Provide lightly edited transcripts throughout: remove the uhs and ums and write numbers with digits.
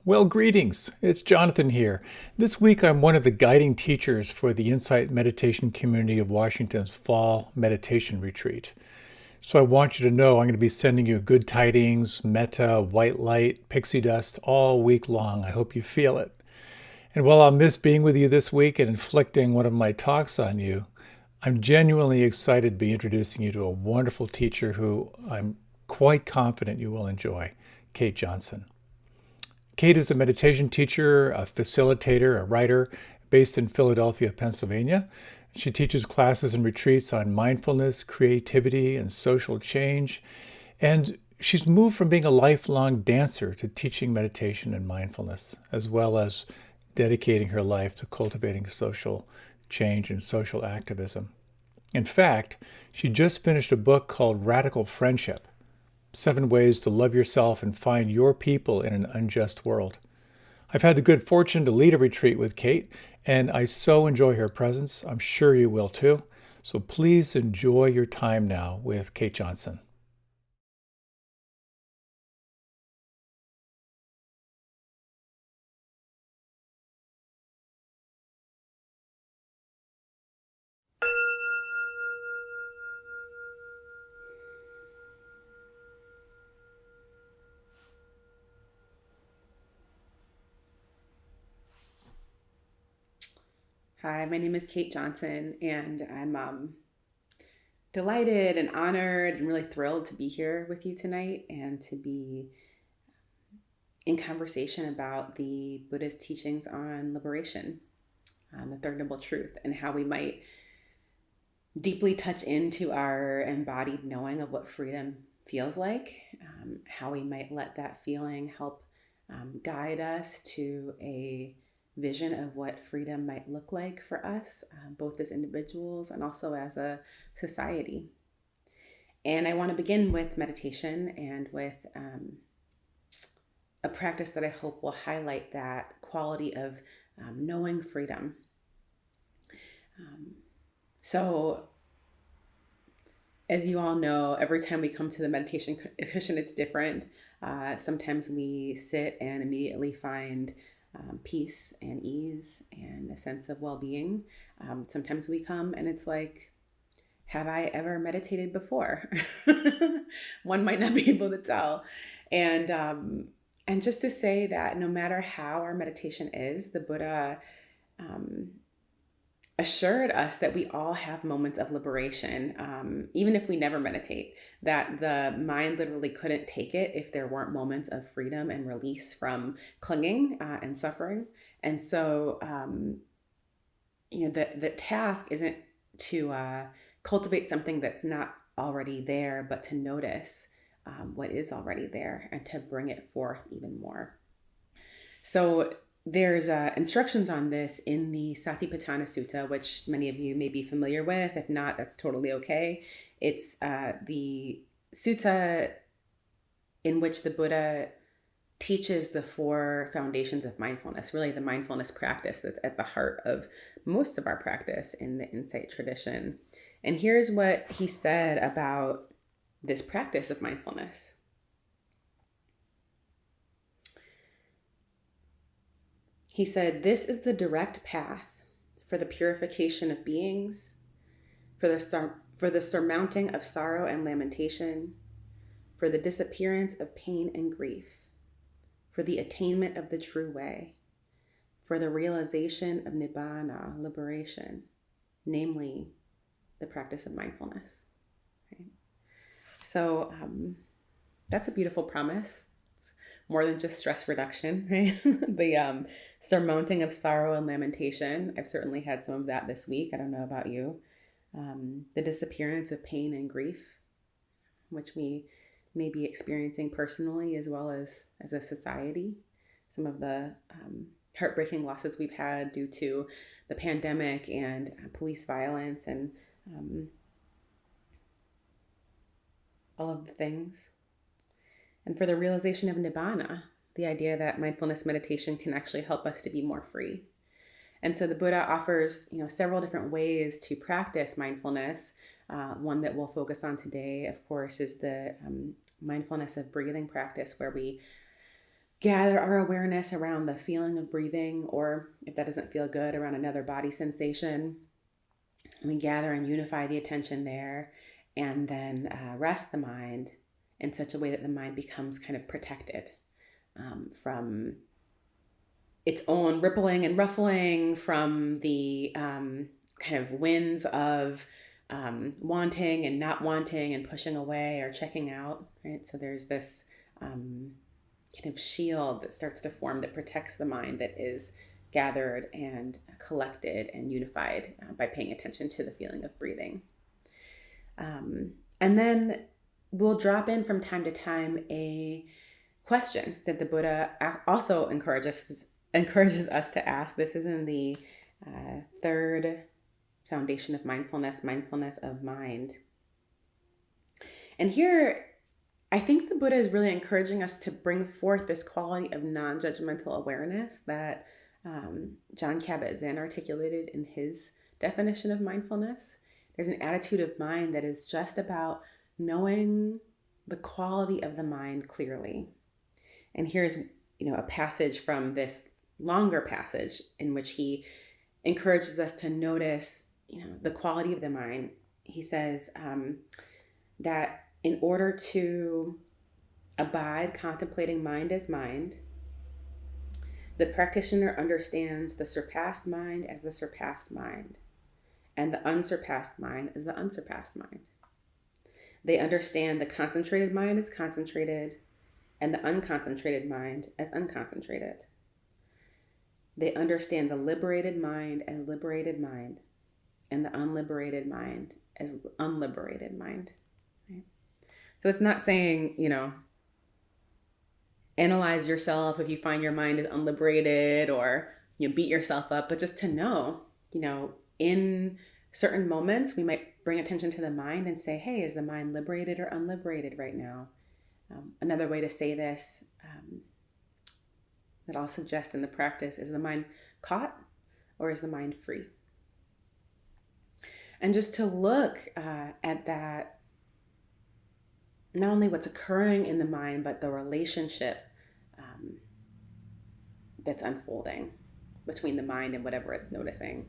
Well, greetings. It's Jonathan here. This week, I'm one of the guiding teachers for the Insight Meditation Community of Washington's Fall Meditation Retreat. So I want you to know I'm going to be sending you good tidings, metta, white light, pixie dust all week long. I hope you feel it. And while I'll miss being with you this week and inflicting one of my talks on you, I'm genuinely excited to be introducing you to a wonderful teacher who I'm quite confident you will enjoy, Kate Johnson. Kate is a meditation teacher, a facilitator, a writer based in Philadelphia, Pennsylvania. She teaches classes and retreats on mindfulness, creativity, and social change. And she's moved from being a lifelong dancer to teaching meditation and mindfulness, as well as dedicating her life to cultivating social change and social activism. In fact, she just finished a book called Radical Friendship: 7 Ways to Love Yourself and Find Your People in an Unjust World. I've had the good fortune to lead a retreat with Kate, and I so enjoy her presence. I'm sure you will too. So please enjoy your time now with Kate Johnson. Hi, my name is Kate Johnson, and I'm delighted and honored and really thrilled to be here with you tonight and to be in conversation about the Buddha's teachings on liberation, the Third Noble Truth, and how we might deeply touch into our embodied knowing of what freedom feels like, how we might let that feeling help guide us to a vision of what freedom might look like for us, both as individuals and also as a society. And I want to begin with meditation and with a practice that I hope will highlight that quality of knowing freedom. So, as you all know, every time we come to the meditation cushion, it's different. Sometimes we sit and immediately find peace and ease and a sense of well-being. Sometimes we come and it's like, have I ever meditated before? One might not be able to tell. And just to say that no matter how our meditation is, the Buddha assured us that we all have moments of liberation, even if we never meditate, that the mind literally couldn't take it if there weren't moments of freedom and release from clinging and suffering. And so, the task isn't to cultivate something that's not already there, but to notice what is already there and to bring it forth even more. So there's instructions on this in the Satipatthana Sutta, which many of you may be familiar with. If not, that's totally okay. It's the sutta in which the Buddha teaches the 4 foundations of mindfulness, really the mindfulness practice that's at the heart of most of our practice in the Insight tradition. And here's what he said about this practice of mindfulness. He said, "This is the direct path for the purification of beings, for the surmounting of sorrow and lamentation, for the disappearance of pain and grief, for the attainment of the true way, for the realization of nibbana, liberation, namely the practice of mindfulness." Right? So that's a beautiful promise. More than just stress reduction, right? The surmounting of sorrow and lamentation. I've certainly had some of that this week. I don't know about you. The disappearance of pain and grief, which we may be experiencing personally as well as a society. Some of the heartbreaking losses we've had due to the pandemic and police violence and all of the things. And for the realization of nibbana, the idea that mindfulness meditation can actually help us to be more free. And so the Buddha offers, several different ways to practice mindfulness. One that we'll focus on today, of course, is the mindfulness of breathing practice, where we gather our awareness around the feeling of breathing, or if that doesn't feel good, around another body sensation. And we gather and unify the attention there, and then rest the mind in such a way that the mind becomes kind of protected from its own rippling and ruffling, from the kind of winds of wanting and not wanting and pushing away or checking out, right? So there's this kind of shield that starts to form that protects the mind, that is gathered and collected and unified by paying attention to the feeling of breathing. And then we'll drop in from time to time a question that the Buddha also encourages us to ask. This is in the third foundation of mindfulness, mindfulness of mind. And here, I think the Buddha is really encouraging us to bring forth this quality of non-judgmental awareness that John Kabat-Zinn articulated in his definition of mindfulness. There's an attitude of mind that is just about knowing the quality of the mind clearly. And here's, a passage from this longer passage in which he encourages us to notice, the quality of the mind. He says that in order to abide contemplating mind as mind, the practitioner understands the surpassed mind as the surpassed mind, and the unsurpassed mind as the unsurpassed mind. They understand the concentrated mind as concentrated, and the unconcentrated mind as unconcentrated. They understand the liberated mind as liberated mind, and the unliberated mind as unliberated mind. Right? So it's not saying, analyze yourself if you find your mind is unliberated, or beat yourself up, but just to know, in certain moments we might bring attention to the mind and say, hey, is the mind liberated or unliberated right now? Another way to say this that I'll suggest in the practice is the mind caught or is the mind free? And just to look at that, not only what's occurring in the mind, but the relationship that's unfolding between the mind and whatever it's noticing,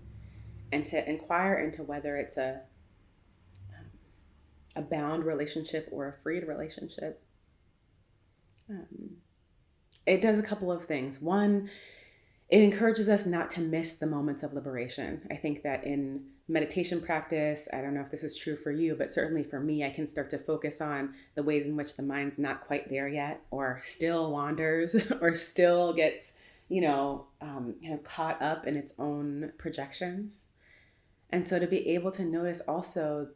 and to inquire into whether it's a bound relationship or a freed relationship. It does a couple of things. One, it encourages us not to miss the moments of liberation. I think that in meditation practice, I don't know if this is true for you, but certainly for me, I can start to focus on the ways in which the mind's not quite there yet, or still wanders, or still gets, kind of caught up in its own projections. And so to be able to notice also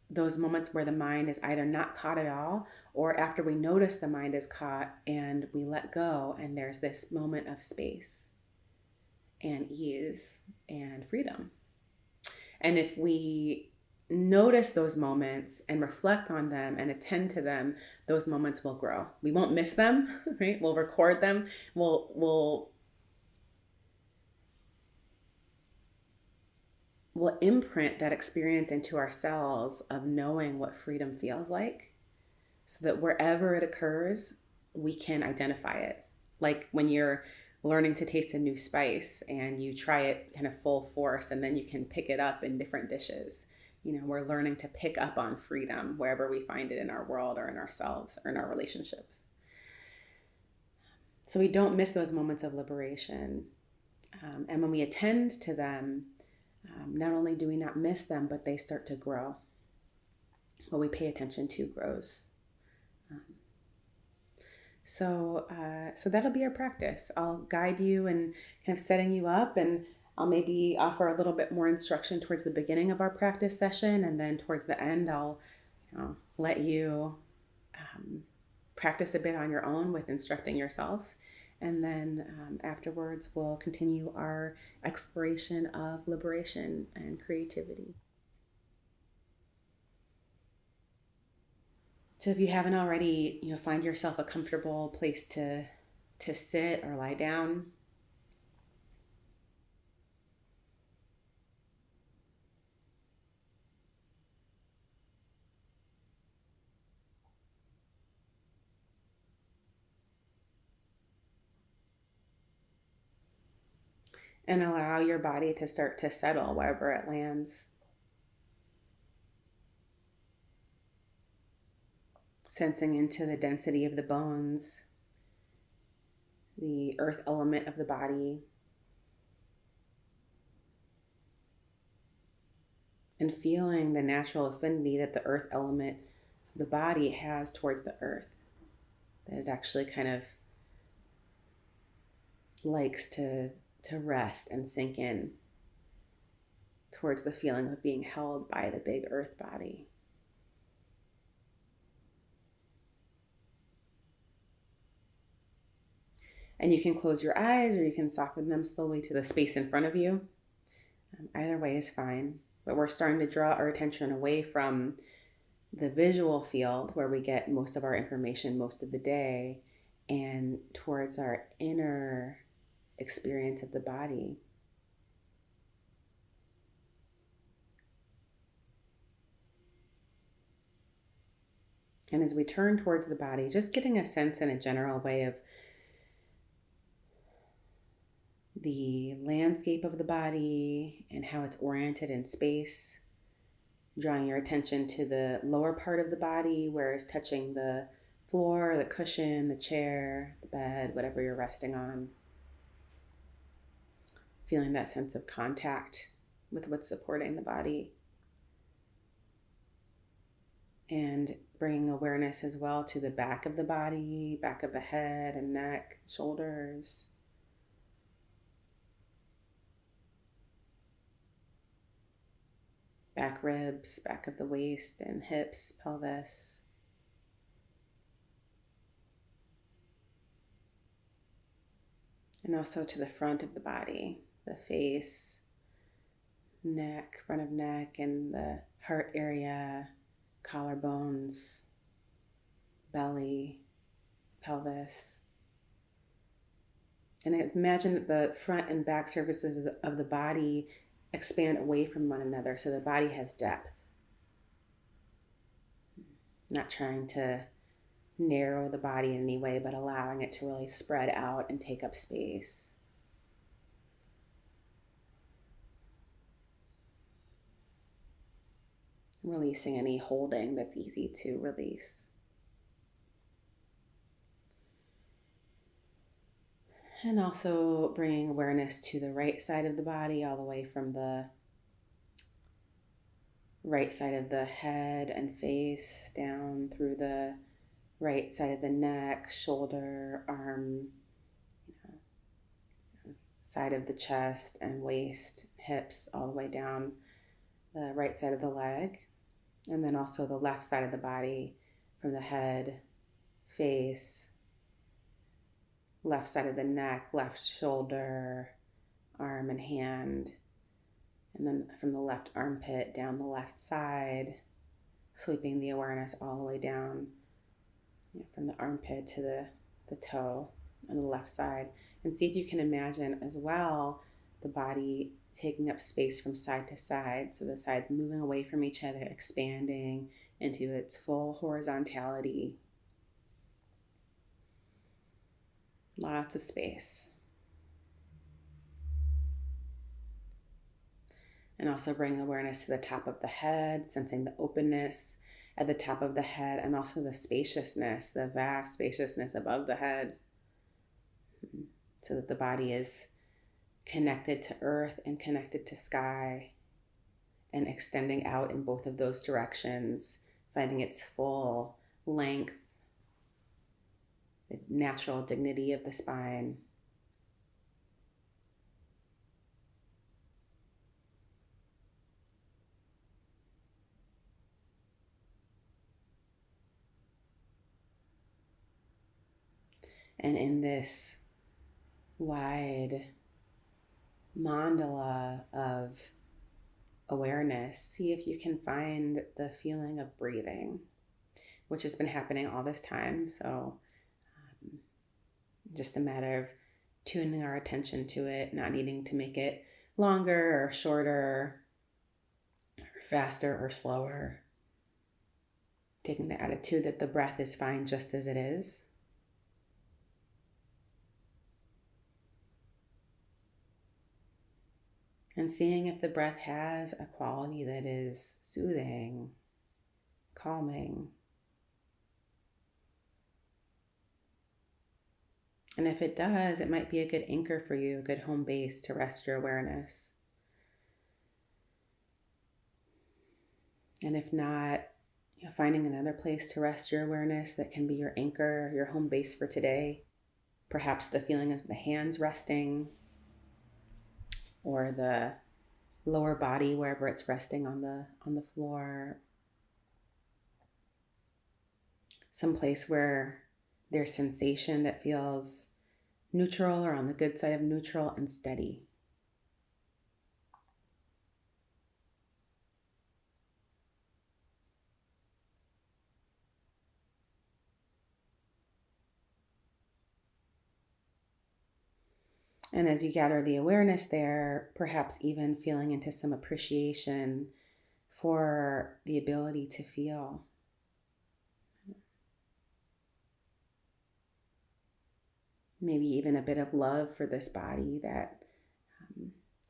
those moments where the mind is either not caught at all, or after we notice the mind is caught and we let go, and there's this moment of space and ease and freedom. And if we notice those moments and reflect on them and attend to them, those moments will grow. We won't miss them, right? We'll record them. We'll imprint that experience into ourselves of knowing what freedom feels like, so that wherever it occurs, we can identify it. Like when you're learning to taste a new spice and you try it kind of full force, and then you can pick it up in different dishes. We're learning to pick up on freedom wherever we find it in our world or in ourselves or in our relationships. So we don't miss those moments of liberation. And when we attend to them, not only do we not miss them, but they start to grow. What we pay attention to grows. So that'll be our practice. I'll guide you and kind of setting you up, and I'll maybe offer a little bit more instruction towards the beginning of our practice session, and then towards the end, I'll let you practice a bit on your own with instructing yourself. And then afterwards, we'll continue our exploration of liberation and creativity. So if you haven't already, find yourself a comfortable place to sit or lie down. And allow your body to start to settle wherever it lands. Sensing into the density of the bones, the earth element of the body, and feeling the natural affinity that the earth element of the body has towards the earth. That it actually kind of likes to rest and sink in towards the feeling of being held by the big earth body. And you can close your eyes or you can soften them slowly to the space in front of you. Either way is fine. But we're starting to draw our attention away from the visual field where we get most of our information most of the day and towards our inner experience of the body. And as we turn towards the body, just getting a sense in a general way of the landscape of the body and how it's oriented in space, drawing your attention to the lower part of the body where it's touching the floor, the cushion, the chair, the bed, whatever you're resting on. Feeling that sense of contact with what's supporting the body. And bringing awareness as well to the back of the body, back of the head and neck, shoulders. Back ribs, back of the waist and hips, pelvis. And also to the front of the body, the face, neck, front of neck, and the heart area, collarbones, belly, pelvis. And imagine that the front and back surfaces of the body expand away from one another so the body has depth. Not trying to narrow the body in any way, but allowing it to really spread out and take up space. Releasing any holding that's easy to release. And also bringing awareness to the right side of the body, all the way from the right side of the head and face down through the right side of the neck, shoulder, arm, side of the chest and waist, hips, all the way down the right side of the leg. And then also the left side of the body from the head, face, left side of the neck, left shoulder, arm and hand. And then from the left armpit down the left side, sweeping the awareness all the way down from the armpit to the toe on the left side. And see if you can imagine as well the body taking up space from side to side. So the sides moving away from each other, expanding into its full horizontality. Lots of space. And also bring awareness to the top of the head, sensing the openness at the top of the head and also the spaciousness, the vast spaciousness above the head. So that the body is connected to earth and connected to sky and extending out in both of those directions, finding its full length, the natural dignity of the spine. And in this wide mandala of awareness, see if you can find the feeling of breathing, which has been happening all this time. So just a matter of tuning our attention to it, not needing to make it longer or shorter, or faster or slower. Taking the attitude that the breath is fine just as it is. And seeing if the breath has a quality that is soothing, calming. And if it does, it might be a good anchor for you, a good home base to rest your awareness. And if not, finding another place to rest your awareness that can be your anchor, your home base for today. Perhaps the feeling of the hands resting, or the lower body wherever it's resting on the floor. Some place where there's sensation that feels neutral or on the good side of neutral and steady. And as you gather the awareness there, perhaps even feeling into some appreciation for the ability to feel. Maybe even a bit of love for this body that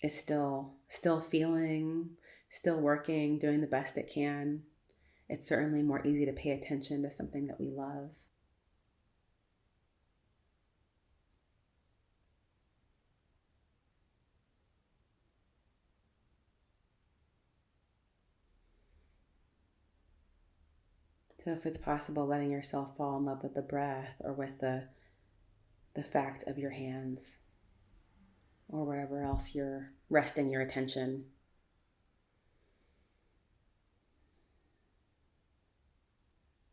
is still feeling, still working, doing the best it can. It's certainly more easy to pay attention to something that we love. So if it's possible, letting yourself fall in love with the breath or with the fact of your hands or wherever else you're resting your attention.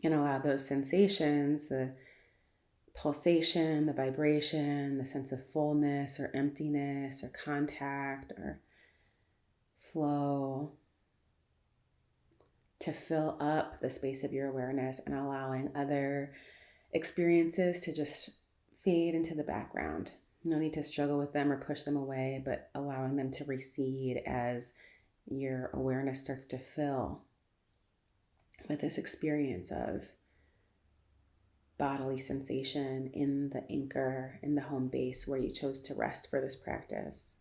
And allow those sensations, the pulsation, the vibration, the sense of fullness or emptiness or contact or flow, to fill up the space of your awareness, and allowing other experiences to just fade into the background. No need to struggle with them or push them away, but allowing them to recede as your awareness starts to fill with this experience of bodily sensation in the anchor, in the home base where you chose to rest for this practice.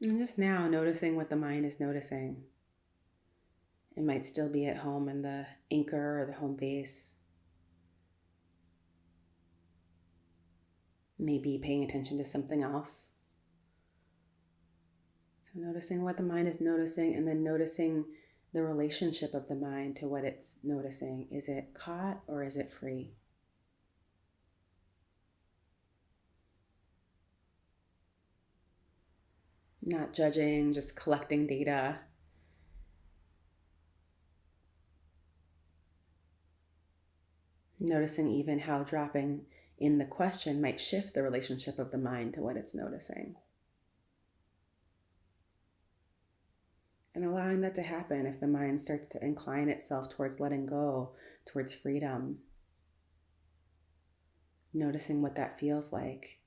And just now noticing what the mind is noticing. It might still be at home in the anchor or the home base. Maybe paying attention to something else. So noticing what the mind is noticing, and then noticing the relationship of the mind to what it's noticing. Is it caught or is it free? Not judging, just collecting data. Noticing even how dropping in the question might shift the relationship of the mind to what it's noticing. And allowing that to happen if the mind starts to incline itself towards letting go, towards freedom. Noticing what that feels like.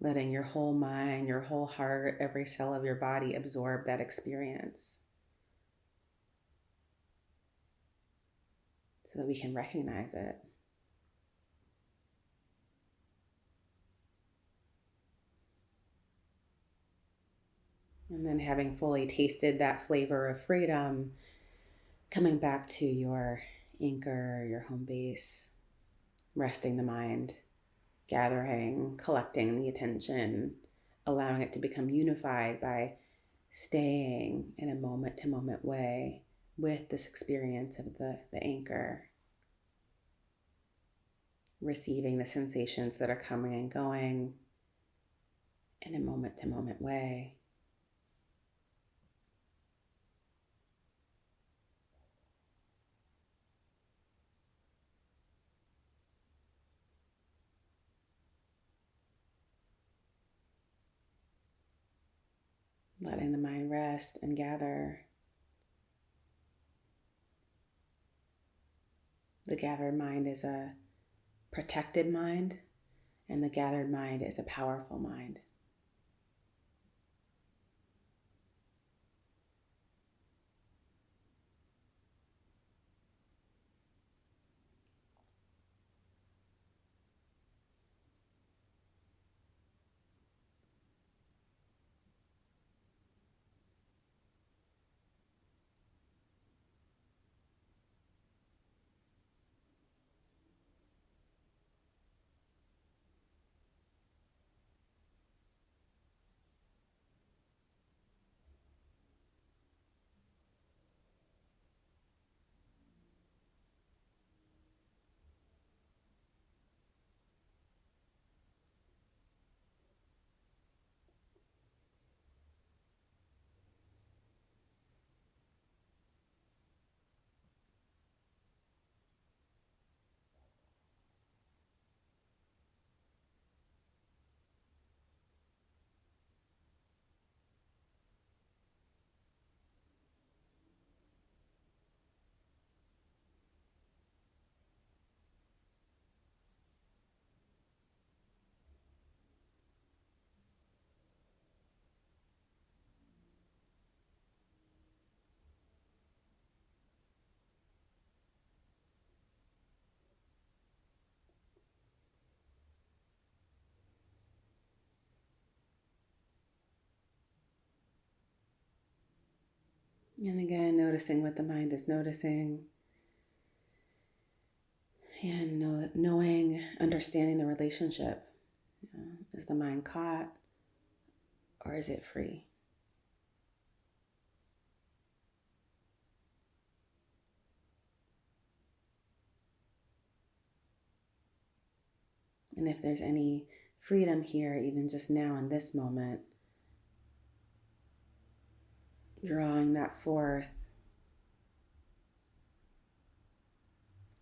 Letting your whole mind, your whole heart, every cell of your body absorb that experience, so that we can recognize it. And then, having fully tasted that flavor of freedom, coming back to your anchor, your home base, resting the mind, gathering, collecting the attention, allowing it to become unified by staying in a moment-to-moment way with this experience of the anchor, receiving the sensations that are coming and going in a moment-to-moment way. letting the mind rest and gather. The gathered mind is a protected mind, and the gathered mind is a powerful mind. And again, noticing what the mind is noticing, and knowing, understanding the relationship. Is the mind caught or is it free? And if there's any freedom here, even just now in this moment, drawing that forth,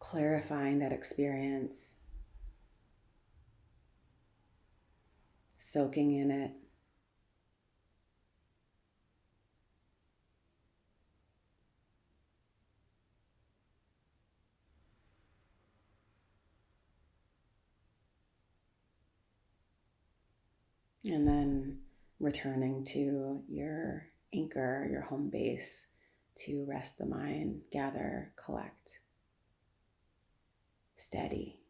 clarifying that experience, soaking in it. And then returning to your anchor, your home base, to rest the mind, gather, collect, steady.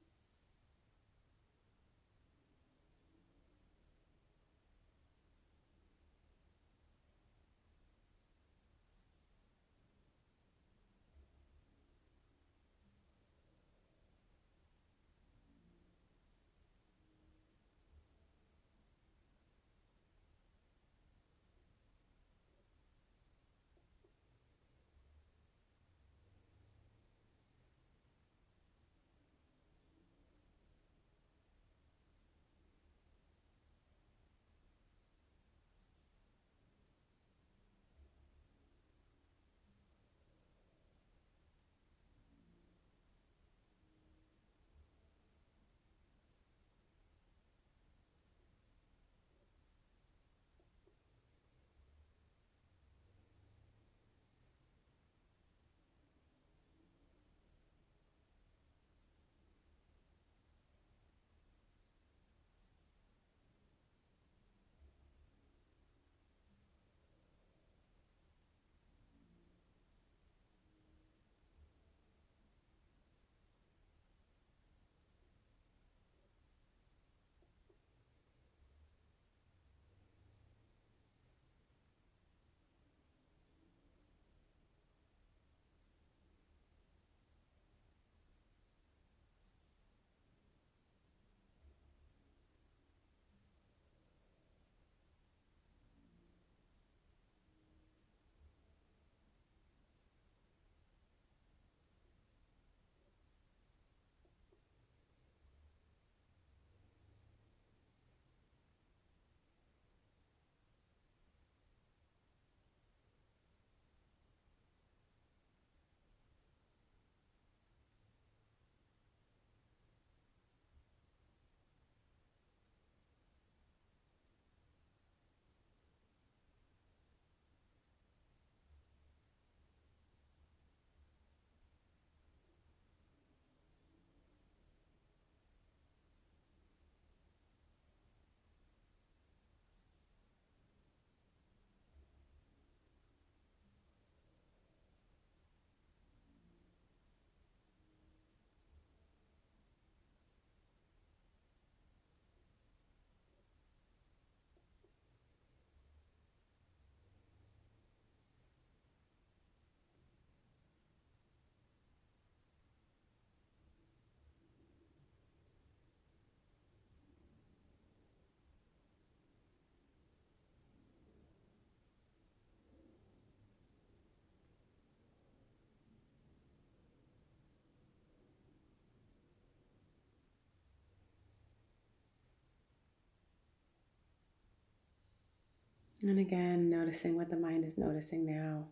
And again, noticing what the mind is noticing now.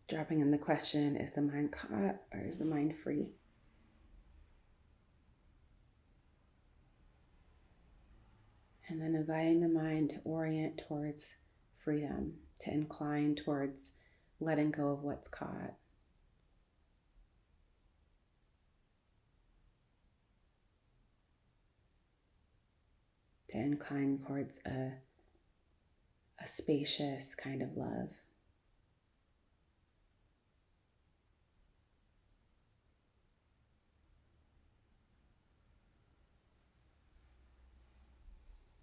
Dropping in the question, is the mind caught or is the mind free? And then inviting the mind to orient towards freedom, to incline towards letting go of what's caught. To incline towards a spacious kind of love.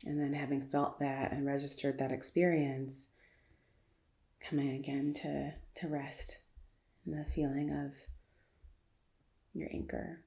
And then having felt that and registered that experience, coming again to rest in the feeling of your anchor.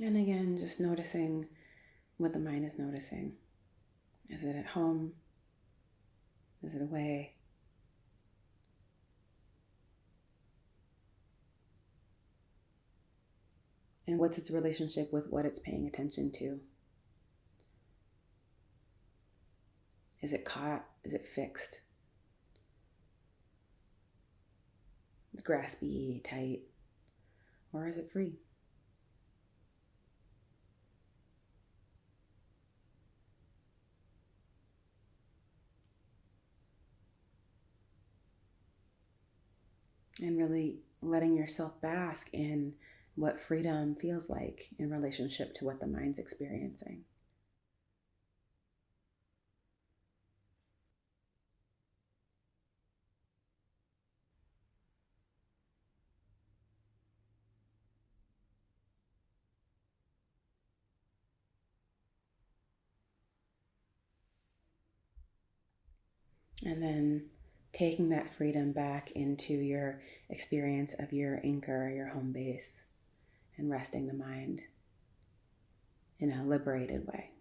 And again, just noticing what the mind is noticing. Is it at home? Is it away? And what's its relationship with what it's paying attention to? Is it caught? Is it fixed? Graspy, tight? Or is it free? And really letting yourself bask in what freedom feels like in relationship to what the mind's experiencing. And then taking that freedom back into your experience of your anchor, your home base, and resting the mind in a liberated way.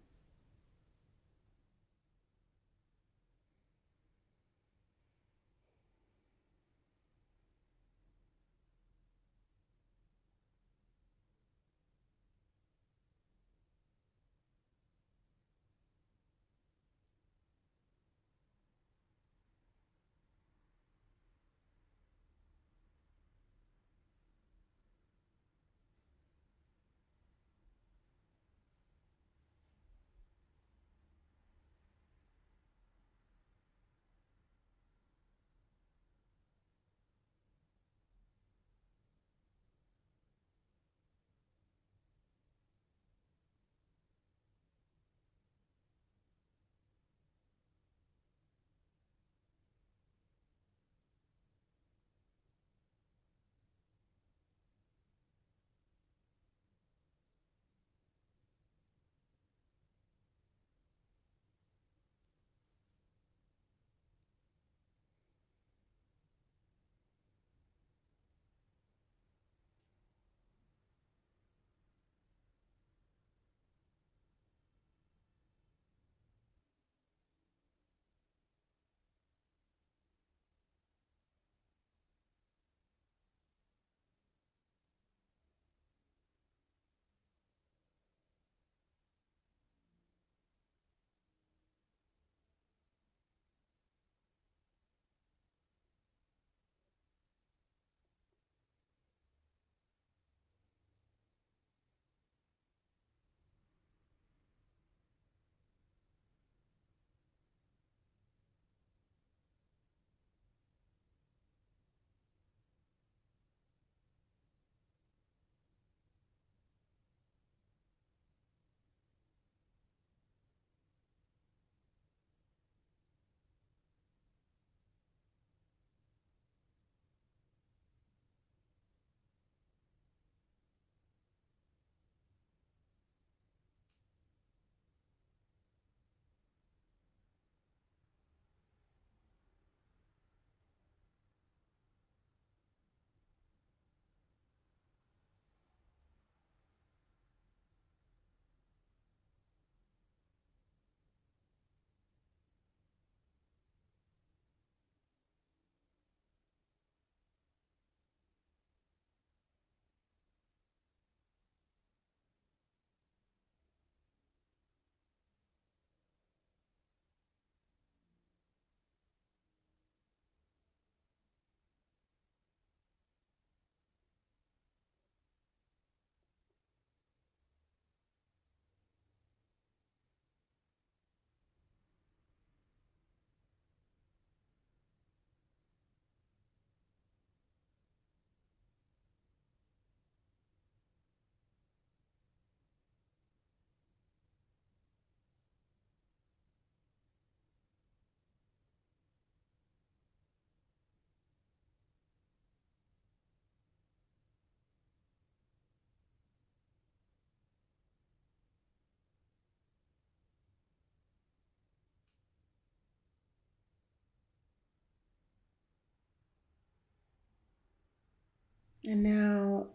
And now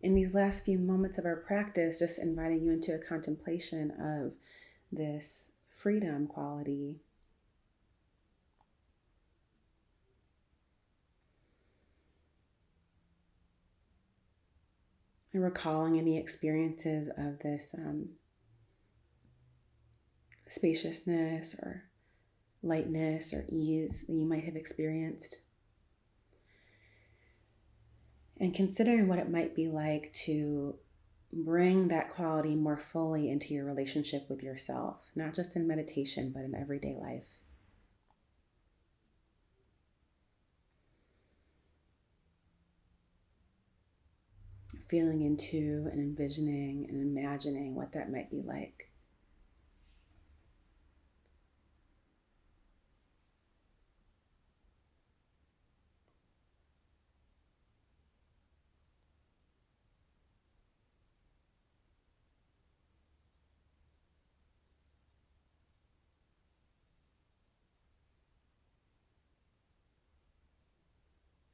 in these last few moments of our practice, just inviting you into a contemplation of this freedom quality. And recalling any experiences of this spaciousness or lightness or ease that you might have experienced. And considering what it might be like to bring that quality more fully into your relationship with yourself, not just in meditation, but in everyday life. Feeling into and envisioning and imagining what that might be like.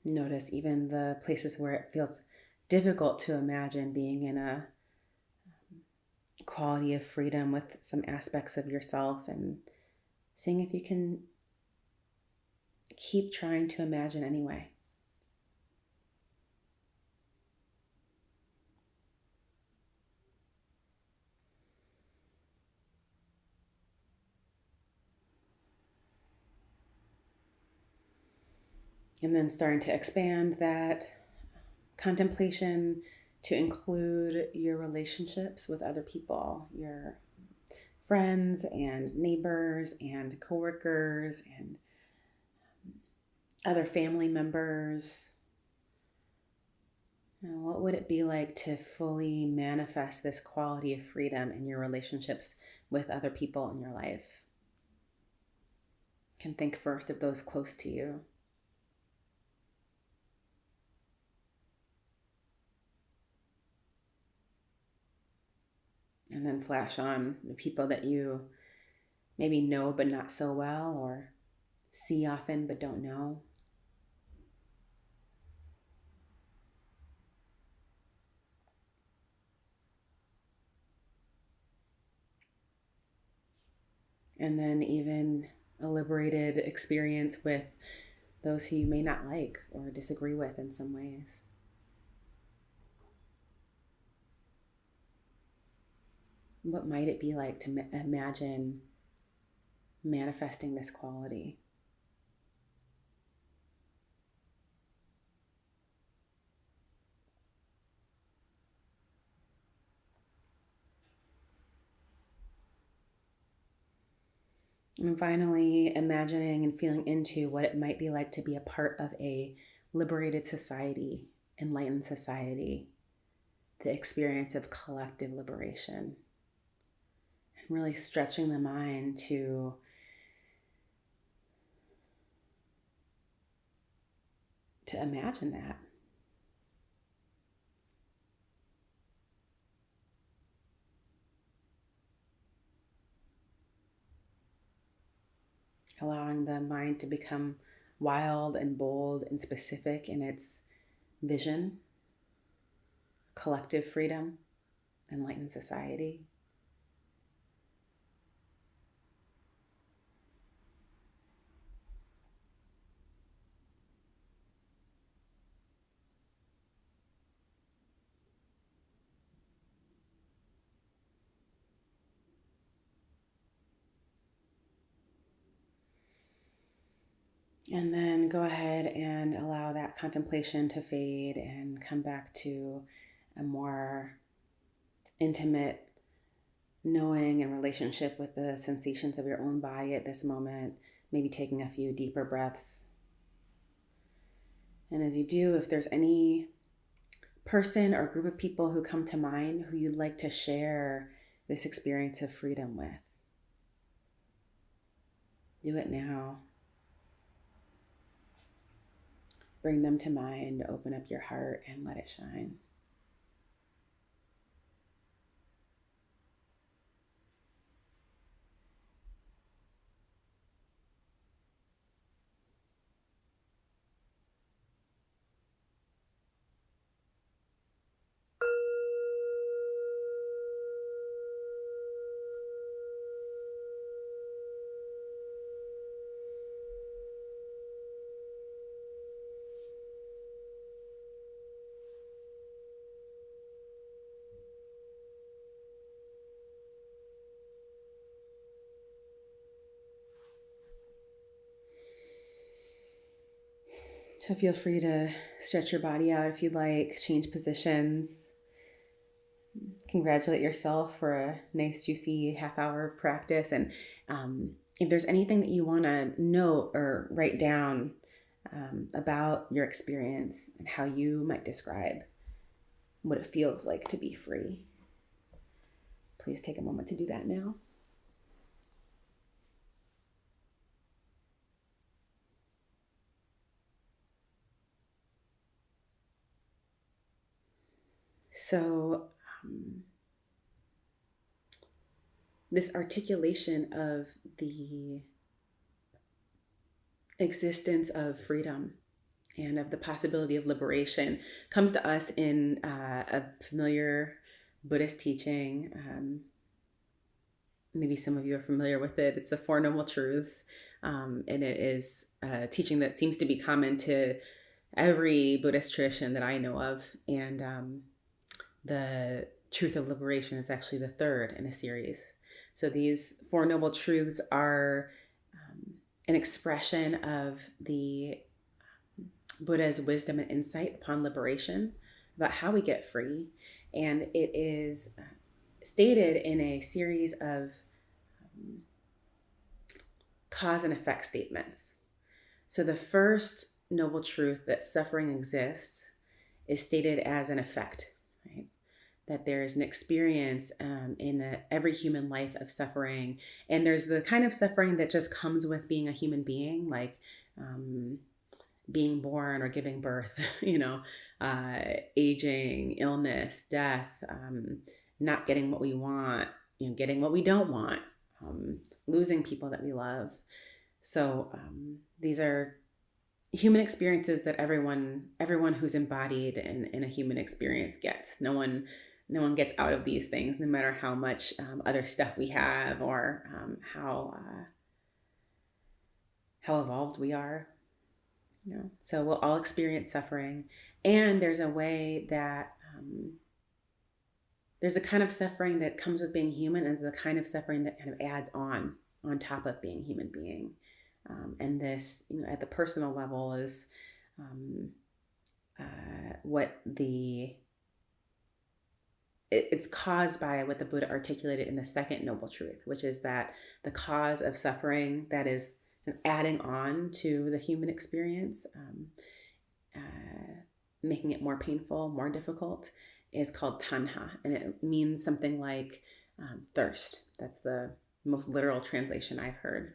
Notice even the places where it feels difficult to imagine being in a quality of freedom with some aspects of yourself, and seeing if you can keep trying to imagine anyway. And then starting to expand that contemplation to include your relationships with other people, your friends and neighbors and coworkers and other family members. What would it be like to fully manifest this quality of freedom in your relationships with other people in your life? You can think first of those close to you. And then flash on the people that you maybe know but not so well, or see often but don't know. And then even a liberated experience with those who you may not like or disagree with in some ways. What might it be like to imagine manifesting this quality? And finally, imagining and feeling into what it might be like to be a part of a liberated society, enlightened society, the experience of collective liberation. And really stretching the mind to imagine that. Allowing the mind to become wild and bold and specific in its vision, collective freedom, enlightened society. And then go ahead and allow that contemplation to fade and come back to a more intimate knowing and relationship with the sensations of your own body at this moment. Maybe taking a few deeper breaths. And as you do, if there's any person or group of people who come to mind who you'd like to share this experience of freedom with, do it now. Bring them to mind, open up your heart, and let it shine. So feel free to stretch your body out if you'd like, change positions. Congratulate yourself for a nice, juicy half hour of practice. And if there's anything that you want to note or write down about your experience and how you might describe what it feels like to be free, please take a moment to do that now. So this articulation of the existence of freedom and of the possibility of liberation comes to us in a familiar Buddhist teaching. Maybe some of you are familiar with it. It's the Four Noble Truths, and it is a teaching that seems to be common to every Buddhist tradition that I know of. And the Truth of Liberation is actually the third in a series. So these Four Noble Truths are an expression of the Buddha's wisdom and insight upon liberation, about how we get free. And it is stated in a series of cause and effect statements. So the first noble truth, that suffering exists, is stated as an effect, right? That there's an experience in every human life of suffering. And there's the kind of suffering that just comes with being a human being, like being born or giving birth, aging, illness, death, not getting what we want, getting what we don't want, losing people that we love. So these are human experiences that everyone who's embodied in a human experience gets. No one gets out of these things, no matter how much other stuff we have or how evolved we are. So we'll all experience suffering, and there's a way that there's a kind of suffering that comes with being human, and there's a kind of suffering that kind of adds on top of being a human being. And this, at the personal level, is it's caused by what the Buddha articulated in the second noble truth, which is that the cause of suffering that is adding on to the human experience, making it more painful, more difficult, is called tanha. And it means something like thirst. That's the most literal translation I've heard.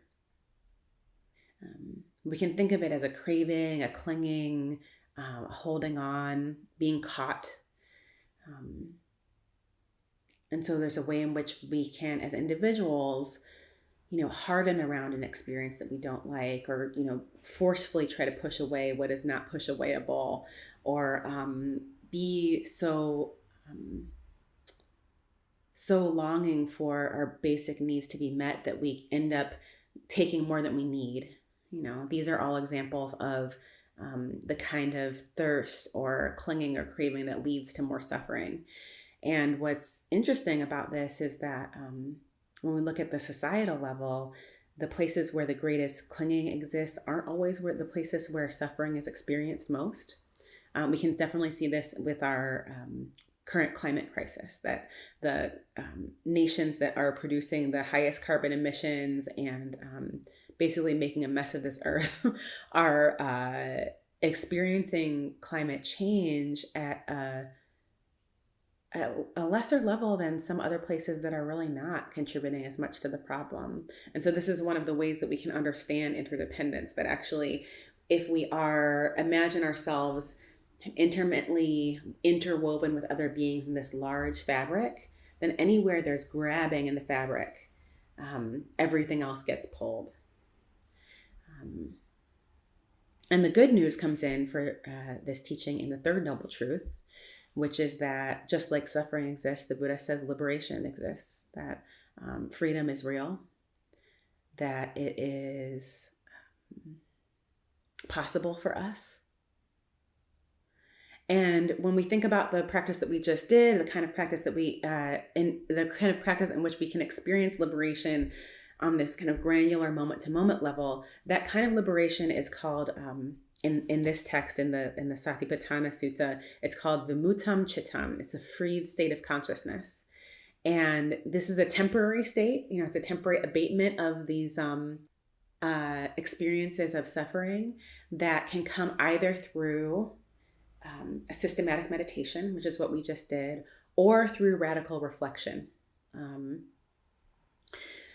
We can think of it as a craving, a clinging, a holding on, being caught. And so there's a way in which we can, as individuals, harden around an experience that we don't like, or, forcefully try to push away what is not push awayable, or be so longing for our basic needs to be met that we end up taking more than we need. These are all examples of the kind of thirst or clinging or craving that leads to more suffering. And what's interesting about this is that when we look at the societal level, the places where the greatest clinging exists aren't always the places where suffering is experienced most. We can definitely see this with our current climate crisis, that the nations that are producing the highest carbon emissions and basically making a mess of this earth are experiencing climate change at a lesser level than some other places that are really not contributing as much to the problem. And so this is one of the ways that we can understand interdependence, that actually, if we imagine ourselves intimately interwoven with other beings in this large fabric, then anywhere there's grabbing in the fabric, everything else gets pulled. And the good news comes in for this teaching in the third noble truth, which is that just like suffering exists, the Buddha says liberation exists, that freedom is real, that it is possible for us. And when we think about the practice that we just did, the kind of practice that in which we can experience liberation on this kind of granular moment-to-moment level, that kind of liberation is called in this text, in the Satipatthana Sutta, it's called Vimutam Chittam. It's a freed state of consciousness. And this is a temporary state, it's a temporary abatement of these experiences of suffering that can come either through a systematic meditation, which is what we just did, or through radical reflection.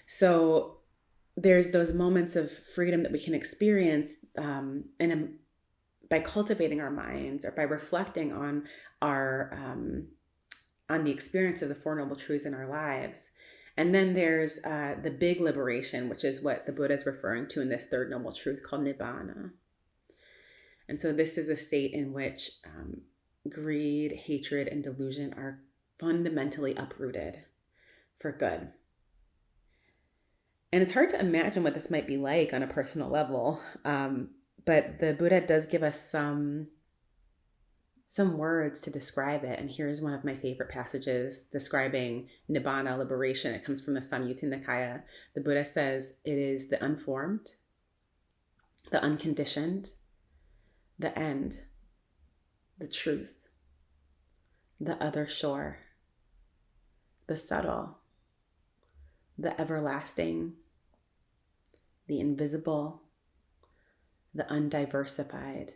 So there's those moments of freedom that we can experience by cultivating our minds, or by reflecting on on the experience of the Four Noble Truths in our lives. And then there's the big liberation, which is what the Buddha is referring to in this third noble truth called Nibbana. And so this is a state in which greed, hatred, and delusion are fundamentally uprooted for good. And it's hard to imagine what this might be like on a personal level, but the Buddha does give us some words to describe it. And here's one of my favorite passages describing Nibbana, liberation. It comes from the Samyutta Nikaya. The Buddha says it is the unformed, the unconditioned, the end, the truth, the other shore, the subtle, the everlasting, the invisible, the undiversified,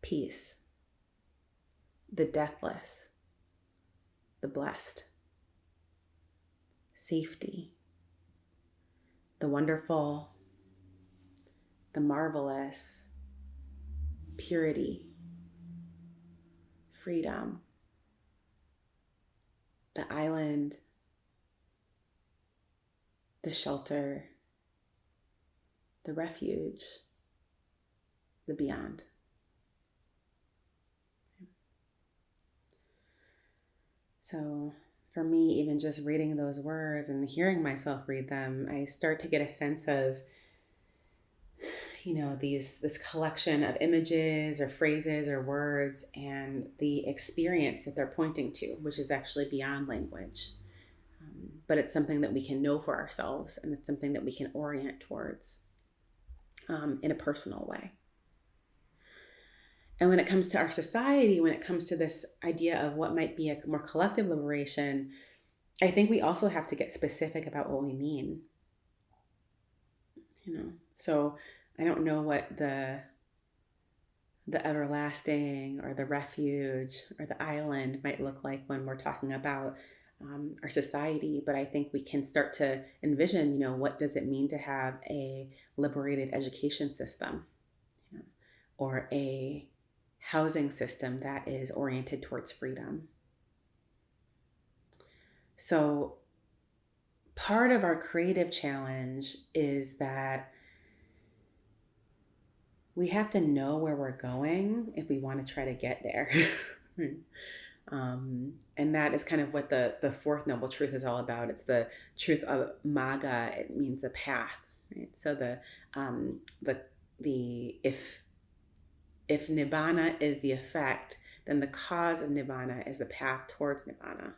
peace, the deathless, the blessed, safety, the wonderful, the marvelous, purity, freedom, the island, the shelter, the refuge, the beyond. So for me, even just reading those words and hearing myself read them, I start to get a sense of, this collection of images or phrases or words, and the experience that they're pointing to, which is actually beyond language. But it's something that we can know for ourselves, and it's something that we can orient towards in a personal way. And when it comes to our society, when it comes to this idea of what might be a more collective liberation, I think we also have to get specific about what we mean. So I don't know what the everlasting or the refuge or the island might look like when we're talking about our society, but I think we can start to envision, what does it mean to have a liberated education system, or a housing system that is oriented towards freedom. So part of our creative challenge is that we have to know where we're going if we want to try to get there. And that is kind of what the fourth noble truth is all about. It's the truth of magga. It means a path, right? So if nibbana is the effect, then the cause of nibbana is the path towards nibbana.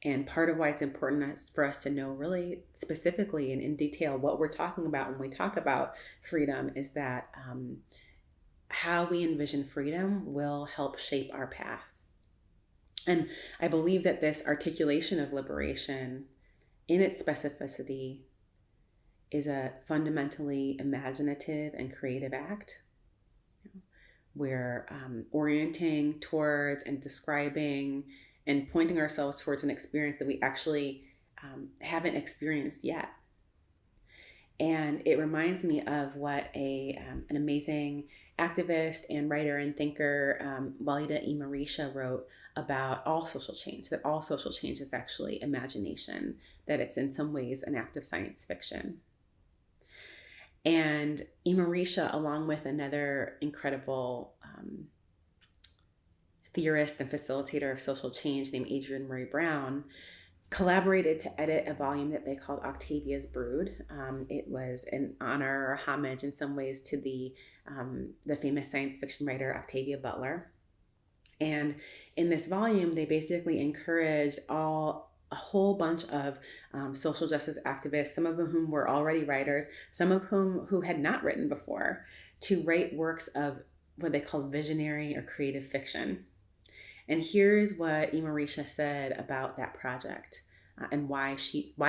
And part of why it's important for us to know really specifically and in detail what we're talking about when we talk about freedom is that how we envision freedom will help shape our path. And I believe that this articulation of liberation in its specificity is a fundamentally imaginative and creative act. We're orienting towards and describing and pointing ourselves towards an experience that we actually haven't experienced yet. And it reminds me of what an amazing activist and writer and thinker, Walida E. Marisha, wrote about all social change, that all social change is actually imagination, that it's in some ways an act of science fiction. And E. Marisha, along with another incredible theorist and facilitator of social change named Adrienne Murray Brown, collaborated to edit a volume that they called Octavia's Brood. It was an honor or homage in some ways to the famous science fiction writer Octavia Butler. And in this volume, they basically encouraged a whole bunch of social justice activists, some of whom were already writers, some of whom who had not written before, to write works of what they call visionary or creative fiction. And here's what Imarisha said about that project and why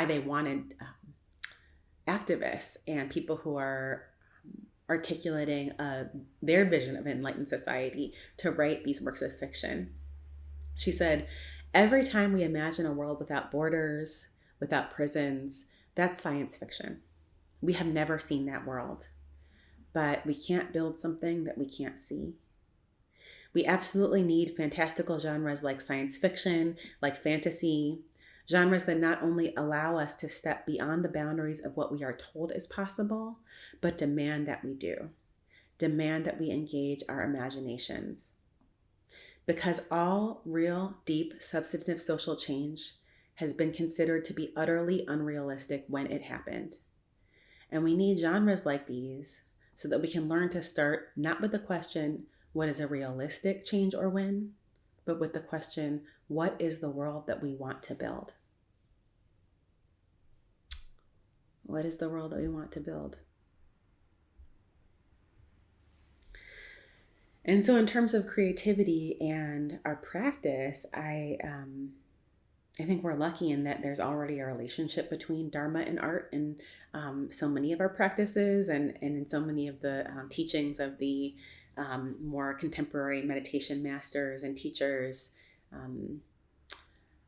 they wanted activists and people who are articulating their vision of an enlightened society to write these works of fiction. She said, every time we imagine a world without borders, without prisons, that's science fiction. We have never seen that world, but we can't build something that we can't see. We absolutely need fantastical genres like science fiction, like fantasy, genres that not only allow us to step beyond the boundaries of what we are told is possible, but demand that we do. Demand that we engage our imaginations. Because all real, deep, substantive social change has been considered to be utterly unrealistic when it happened. And we need genres like these so that we can learn to start not with the question, what is a realistic change or win, but with the question, what is the world that we want to build? What is the world that we want to build? And so in terms of creativity and our practice, I think we're lucky in that there's already a relationship between Dharma and art in so many of our practices and in so many of the teachings of the more contemporary meditation masters and teachers.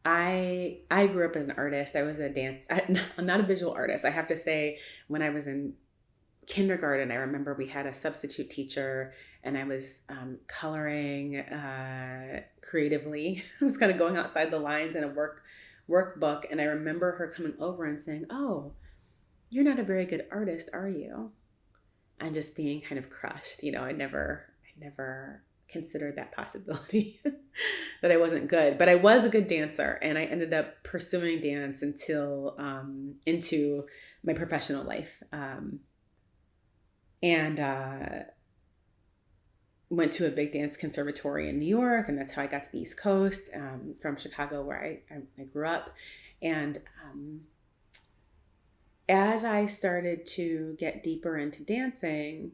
I grew up as an artist. I was I'm not a visual artist. I have to say, when I was in kindergarten, I remember we had a substitute teacher and I was coloring creatively. I was kind of going outside the lines in a workbook. And I remember her coming over and saying, "Oh, you're not a very good artist, are you?" And just being kind of crushed. I never considered that possibility that I wasn't good, but I was a good dancer, and I ended up pursuing dance until into my professional life, and went to a big dance conservatory in New York, and that's how I got to the East Coast from Chicago, where I grew up, and as I started to get deeper into dancing,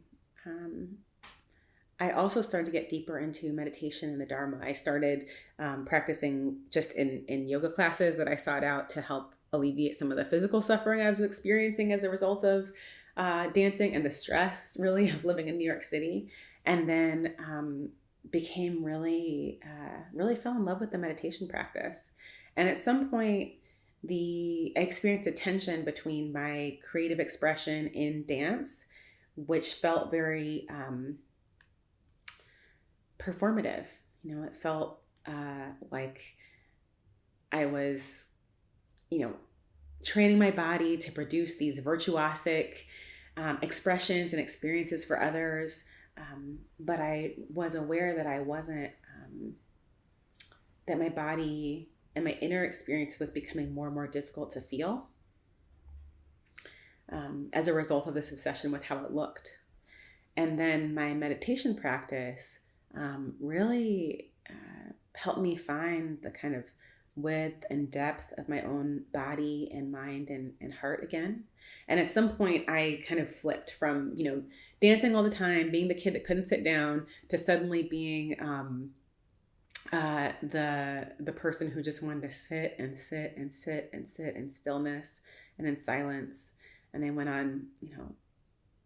I also started to get deeper into meditation and the Dharma. I started practicing just in yoga classes that I sought out to help alleviate some of the physical suffering I was experiencing as a result of dancing and the stress, really, of living in New York City. And then became really fell in love with the meditation practice. And at some point, I experienced a tension between my creative expression in dance, which felt very performative. It felt like I was, training my body to produce these virtuosic expressions and experiences for others. But I was aware that I wasn't, that my body and my inner experience was becoming more and more difficult to feel as a result of this obsession with how it looked. And then my meditation practice really helped me find the kind of width and depth of my own body and mind and heart again. And at some point I kind of flipped from, dancing all the time, being the kid that couldn't sit down, to suddenly being the person who just wanted to sit and sit and sit and sit in stillness and in silence. And I went on,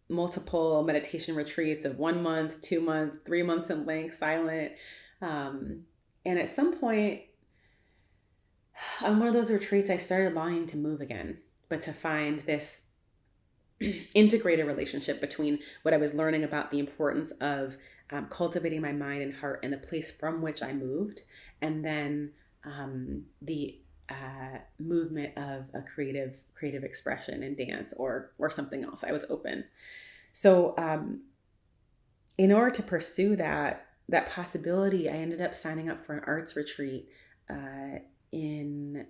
multiple meditation retreats of 1 month, 2 months, 3 months in length, silent. And at some point on one of those retreats, I started longing to move again, but to find this integrated relationship between what I was learning about the importance of cultivating my mind and heart and the place from which I moved, and then the movement of a creative expression in dance or something else. I was open. So in order to pursue that possibility, I ended up signing up for an arts retreat in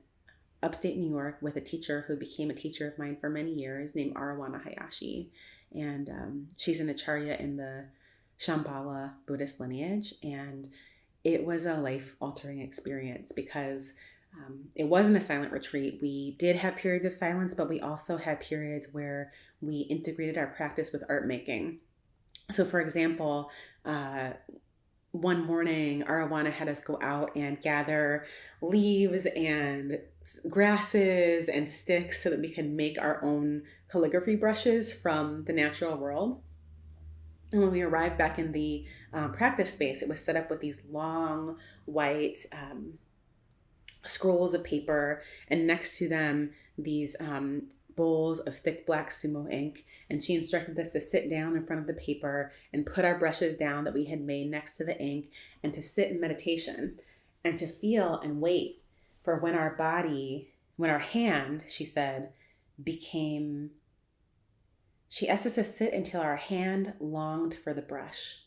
upstate New York with a teacher who became a teacher of mine for many years, named Arawana Hayashi. And she's an acharya in the Shambhala Buddhist lineage. And it was a life-altering experience because it wasn't a silent retreat. We did have periods of silence, but we also had periods where we integrated our practice with art making. So for example, one morning, Arowana had us go out and gather leaves and grasses and sticks so that we can make our own calligraphy brushes from the natural world. And when we arrived back in the practice space, it was set up with these long white scrolls of paper, and next to them, these bowls of thick black sumo ink. And she instructed us to sit down in front of the paper and put our brushes down that we had made next to the ink, and to sit in meditation and to feel and wait for when our hand, she said, became, she asked us to sit until our hand longed for the brush.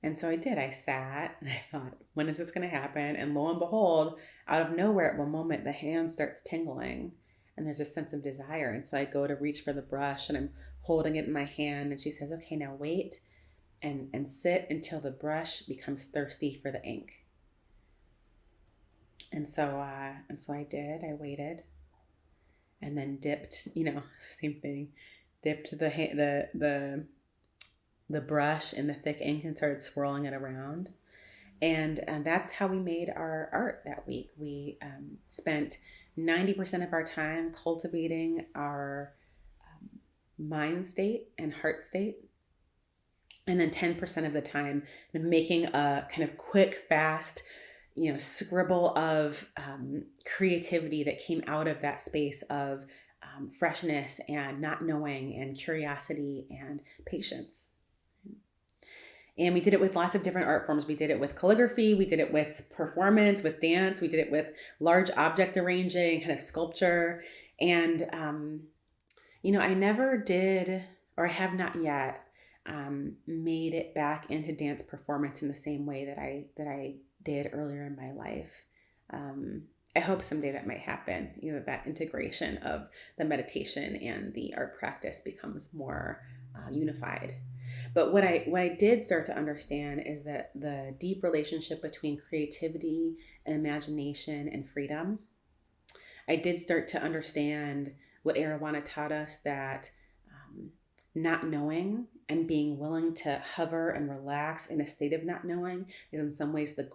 And so I did. I sat and I thought, when is this going to happen? And lo and behold, out of nowhere at one moment, the hand starts tingling and there's a sense of desire. And so I go to reach for the brush and I'm holding it in my hand. And she says, okay, now wait and sit until the brush becomes thirsty for the ink. And so I did. I waited and then dipped, same thing, dipped the brush in the thick ink and started swirling it around. And that's how we made our art that week. We spent 90% of our time cultivating our mind state and heart state. And then 10% of the time making a kind of quick, fast, scribble of creativity that came out of that space of freshness and not knowing and curiosity and patience. And we did it with lots of different art forms. We did it with calligraphy. We did it with performance, with dance. We did it with large object arranging, kind of sculpture. And, I never did, or I have not yet, made it back into dance performance in the same way that I did earlier in my life. I hope someday that might happen, that integration of the meditation and the art practice becomes more unified. But what I did start to understand is that the deep relationship between creativity and imagination and freedom. I did start to understand what Arowana taught us, that not knowing and being willing to hover and relax in a state of not knowing is in some ways the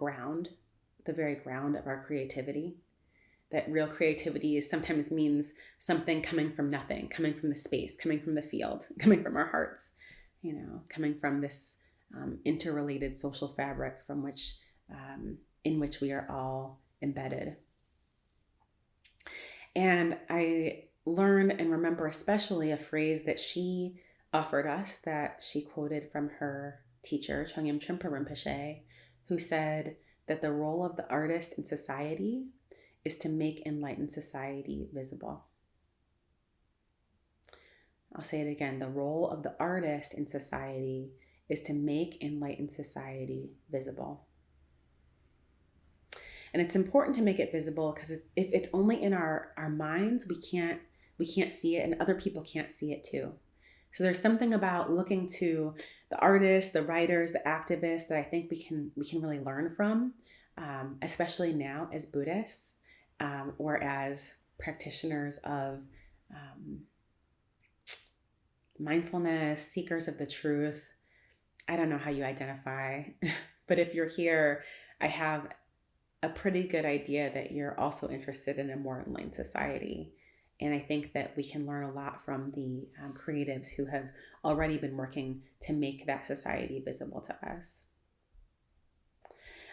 very ground of our creativity. That real creativity sometimes means something coming from nothing, coming from the space, coming from the field, coming from our hearts. Coming from this interrelated social fabric in which we are all embedded. And I learned and remember especially a phrase that she offered us, that she quoted from her teacher, Chögyam Trungpa Rinpoche, who said that the role of the artist in society is to make enlightened society visible. I'll say it again. The role of the artist in society is to make enlightened society visible. And it's important to make it visible because if it's only in our minds, we can't see it, and other people can't see it too. So there's something about looking to the artists, the writers, the activists that I think we can really learn from, especially now as Buddhists or as practitioners of mindfulness, seekers of the truth. I don't know how you identify, but if you're here, I have a pretty good idea that you're also interested in a more enlightened society. And I think that we can learn a lot from the creatives who have already been working to make that society visible to us.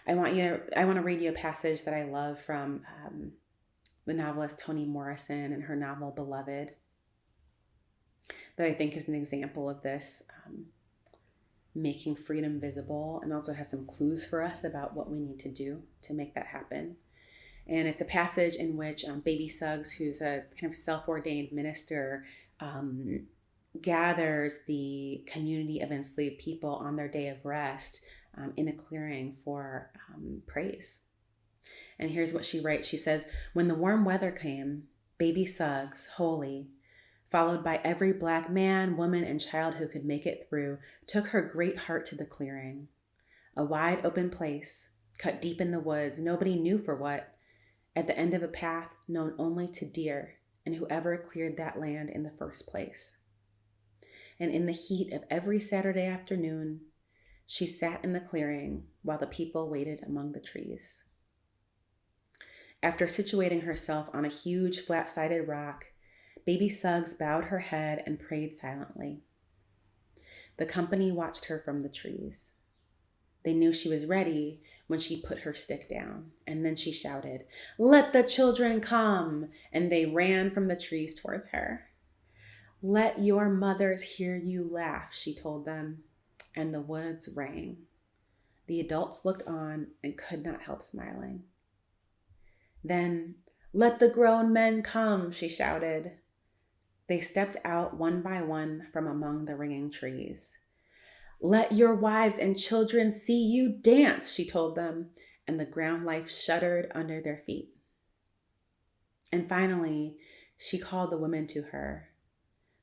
I want to read you a passage that I love from the novelist Toni Morrison and her novel Beloved, that I think is an example of this making freedom visible, and also has some clues for us about what we need to do to make that happen. And it's a passage in which Baby Suggs, who's a kind of self-ordained minister, gathers the community of enslaved people on their day of rest in a clearing for praise. And here's what she writes. She says, "When the warm weather came, Baby Suggs, holy, followed by every Black man, woman, and child who could make it through, took her great heart to the clearing. A wide open place, cut deep in the woods, nobody knew for what, at the end of a path known only to deer and whoever cleared that land in the first place. and in the heat of every Saturday afternoon, she sat in the clearing while the people waited among the trees. After situating herself on a huge flat-sided rock, baby Suggs bowed her head and prayed silently. The company watched her from the trees. They knew she was ready when she put her stick down, and then she shouted, "Let the children come!" And they ran from the trees towards her. "Let your mothers hear you laugh," she told them, and the woods rang. The adults looked on and could not help smiling. Then, "Let the grown men come," she shouted. They stepped out one by one from among the ringing trees. "Let your wives and children see you dance," she told them, and the ground life shuddered under their feet. And finally, she called the women to her.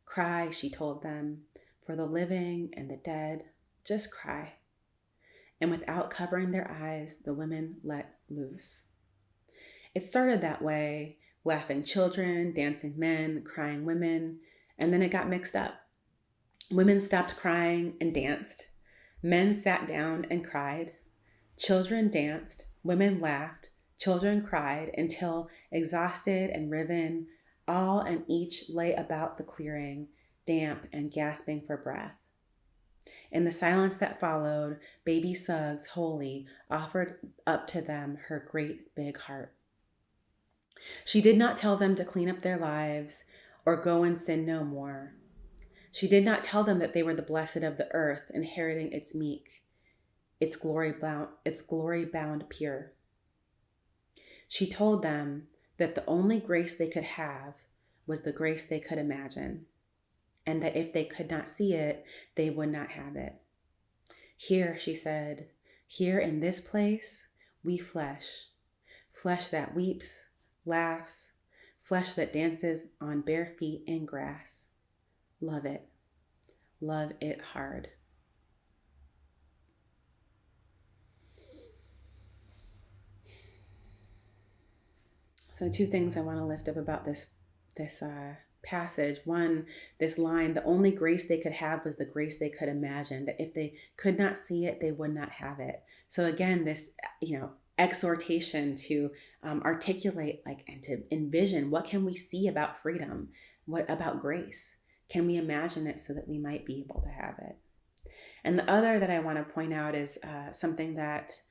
"Cry," she told them, "for the living and the dead. Just cry." And without covering their eyes, the women let loose. It started that way, laughing children, dancing men, crying women, and then it got mixed up. Women stopped crying and danced. Men sat down and cried. Children danced. Women laughed. Children cried until, exhausted and riven, all and each lay about the clearing, damp and gasping for breath. In the silence that followed, baby Suggs, holy, offered up to them her great big heart. She did not tell them to clean up their lives or go and sin no more. She did not tell them that they were the blessed of the earth, inheriting its meek, its glory bound pure. She told them that the only grace they could have was the grace they could imagine, and that if they could not see it, they would not have it. "Here," she said, "here in this place, we flesh that weeps, laughs, flesh that dances on bare feet in grass. Love it hard." So 2 things I want to lift up about this passage. One, this line, "The only grace they could have was the grace they could imagine, that if they could not see it, they would not have it." So again, this, exhortation to articulate and to envision, what can we see about freedom? What about grace? Can we imagine it so that we might be able to have it? And the other that I want to point out is something that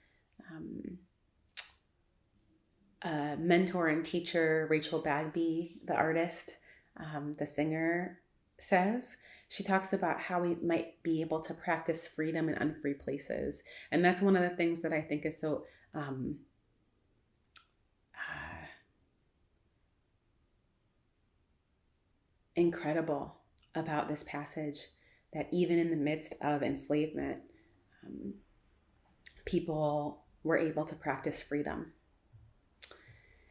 mentor and teacher Rachel Bagby, the artist, the singer, says. She talks about how we might be able to practice freedom in unfree places. And that's one of the things that I think is so incredible about this passage, that even in the midst of enslavement, people were able to practice freedom.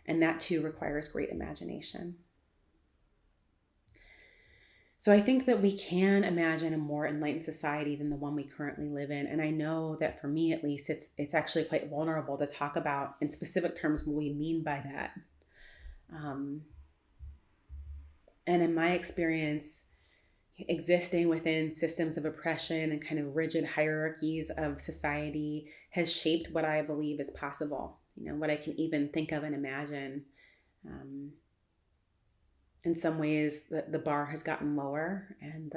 And that too requires great imagination. So I think that we can imagine a more enlightened society than the one we currently live in. And I know that for me, at least, it's actually quite vulnerable to talk about in specific terms what we mean by that. And in my experience, existing within systems of oppression and kind of rigid hierarchies of society has shaped what I believe is possible, what I can even think of and imagine. In some ways, the bar has gotten lower, and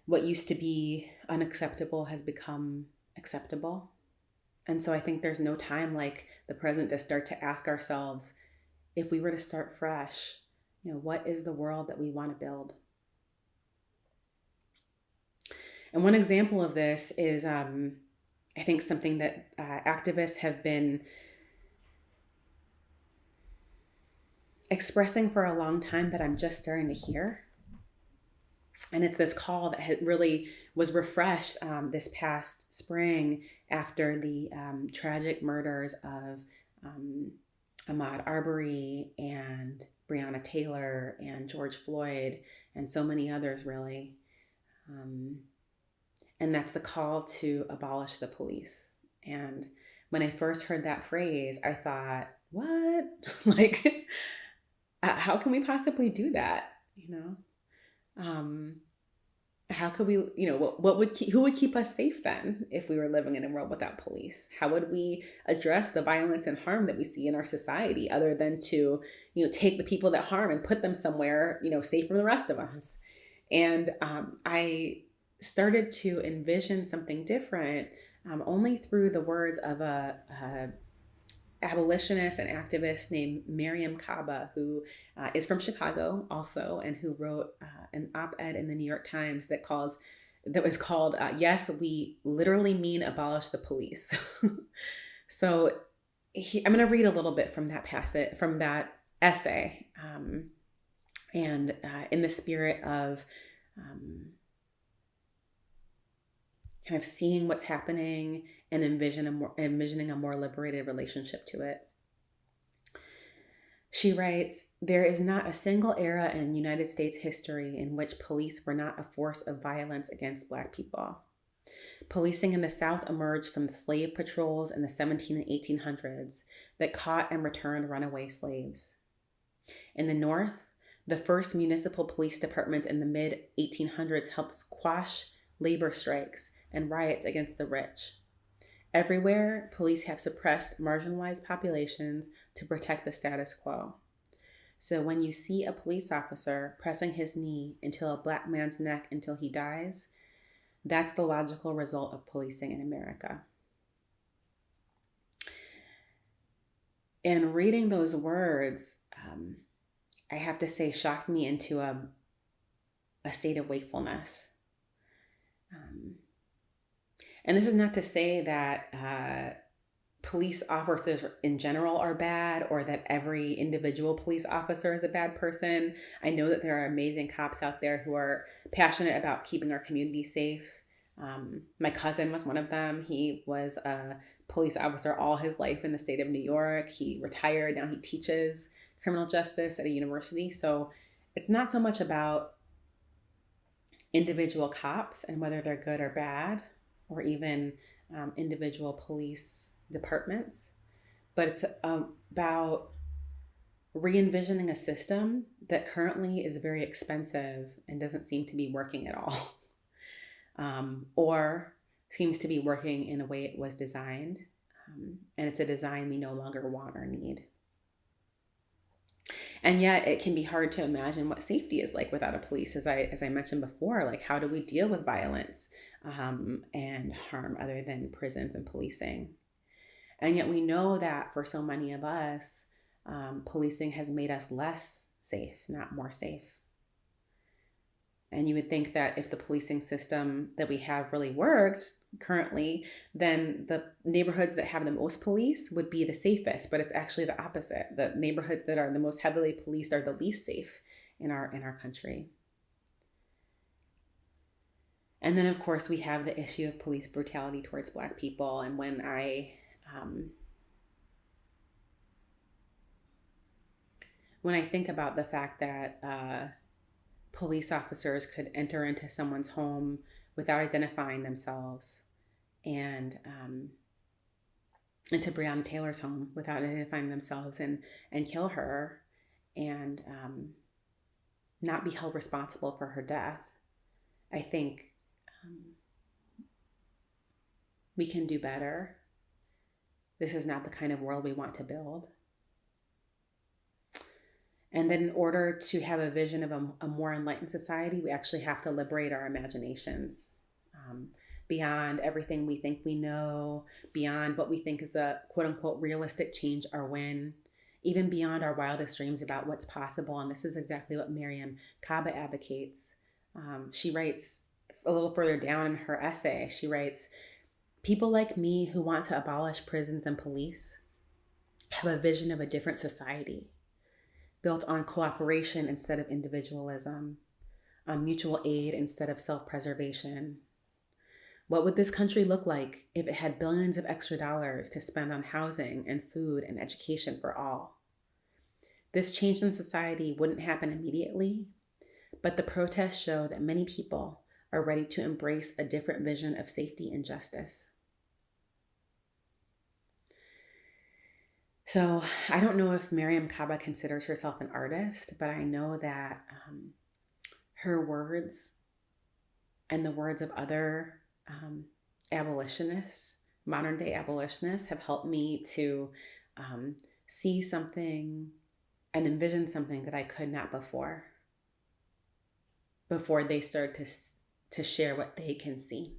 what used to be unacceptable has become acceptable. And so I think there's no time like the present to start to ask ourselves, if we were to start fresh, what is the world that we want to build? And one example of this is, I think, something that activists have been expressing for a long time, but I'm just starting to hear. And it's this call that really was refreshed this past spring after the tragic murders of Ahmaud Arbery and Breonna Taylor and George Floyd and so many others, really. And that's the call to abolish the police. And when I first heard that phrase, I thought, what? How can we possibly do that? how could we, what would who would keep us safe then if we were living in a world without police? How would we address the violence and harm that we see in our society other than to, take the people that harm and put them somewhere, safe from the rest of us? And I started to envision something different only through the words of a abolitionist and activist named Miriam Kaba, who is from Chicago also, and who wrote an op-ed in the New York Times that was called "Yes, We Literally Mean Abolish the Police." So I'm going to read a little bit from that passage, from that essay, and in the spirit of kind of seeing what's happening and envisioning a more liberated relationship to it. She writes, "There is not a single era in United States history in which police were not a force of violence against Black people. Policing in the South emerged from the slave patrols in the 17 and 1800s that caught and returned runaway slaves. In the North, the first municipal police departments in the mid-1800s helped quash labor strikes and riots against the rich. Everywhere, police have suppressed marginalized populations to protect the status quo. So when you see a police officer pressing his knee into a Black man's neck until he dies, that's the logical result of policing in America." And reading those words, I have to say, shocked me into a state of wakefulness. And this is not to say that police officers in general are bad, or that every individual police officer is a bad person. I know that there are amazing cops out there who are passionate about keeping our community safe. My cousin was one of them. He was a police officer all his life in the state of New York. He retired. Now he teaches criminal justice at a university. So it's not so much about individual cops and whether they're good or bad, or even individual police departments, but it's about re-envisioning a system that currently is very expensive and doesn't seem to be working at all, or seems to be working in a way it was designed, and it's a design we no longer want or need. And yet it can be hard to imagine what safety is like without a police. As I mentioned before, like, how do we deal with violence and harm other than prisons and policing? And yet we know that for so many of us, policing has made us less safe, not more safe. And you would think that if the policing system that we have really worked currently, then the neighborhoods that have the most police would be the safest, but it's actually the opposite. The neighborhoods that are the most heavily policed are the least safe in our country. And then, of course, we have the issue of police brutality towards Black people. And when I think about the fact that police officers could enter into someone's home without identifying themselves, and into Breonna Taylor's home without identifying themselves, and kill her, and not be held responsible for her death, I think we can do better. This is not the kind of world we want to build. And then in order to have a vision of a more enlightened society, we actually have to liberate our imaginations beyond everything we think we know, beyond what we think is a quote unquote realistic change or win, even beyond our wildest dreams about what's possible. And this is exactly what Miriam Kaba advocates. She writes a little further down in her essay, she writes, "People like me who want to abolish prisons and police have a vision of a different society, built on cooperation instead of individualism, on mutual aid instead of self-preservation. What would this country look like if it had billions of extra dollars to spend on housing and food and education for all? This change in society wouldn't happen immediately, but the protests show that many people are ready to embrace a different vision of safety and justice." So I don't know if Miriam Kaba considers herself an artist, but I know that her words and the words of other abolitionists, modern day abolitionists, have helped me to see something and envision something that I could not before they start to share what they can see.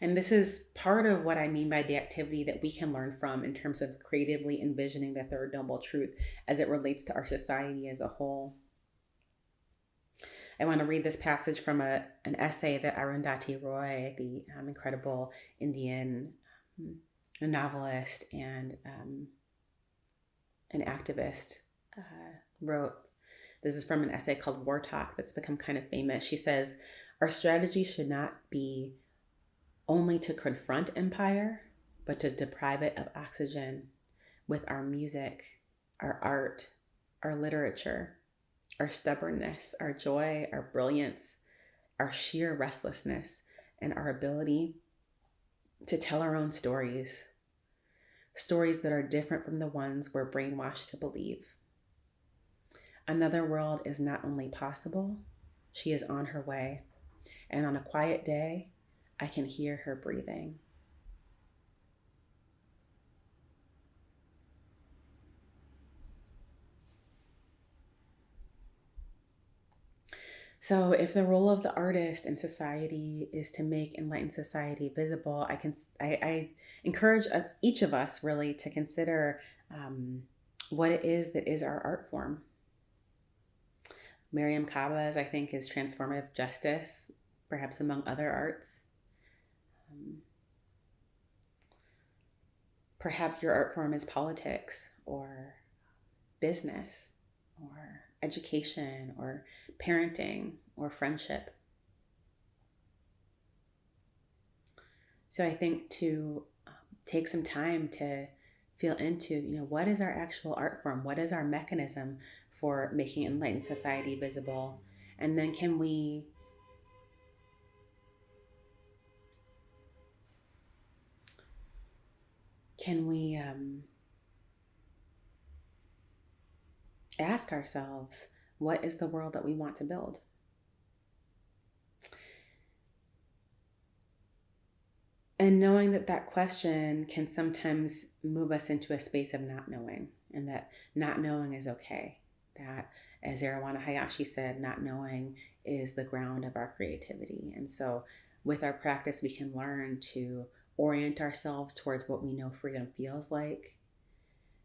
And this is part of what I mean by the activity that we can learn from in terms of creatively envisioning the third noble truth as it relates to our society as a whole. I want to read this passage from an essay that Arundhati Roy, the incredible Indian novelist and an activist, wrote. This is from an essay called War Talk that's become kind of famous. She says, "Our strategy should not be only to confront empire, but to deprive it of oxygen with our music, our art, our literature, our stubbornness, our joy, our brilliance, our sheer restlessness, and our ability to tell our own stories, stories that are different from the ones we're brainwashed to believe. Another world is not only possible, she is on her way, and on a quiet day, I can hear her breathing." So if the role of the artist in society is to make enlightened society visible, I encourage each of us really to consider what it is that is our art form. Miriam Kaba's, I think, is transformative justice, perhaps among other arts. Perhaps your art form is politics or business or education or parenting or friendship. So I think to take some time to feel into, what is our actual art form? What is our mechanism for making enlightened society visible? And then can we ask ourselves, what is the world that we want to build? And knowing that question can sometimes move us into a space of not knowing, and that not knowing is okay. That, as Erawana Hayashi said, not knowing is the ground of our creativity. And so with our practice, we can learn to orient ourselves towards what we know freedom feels like,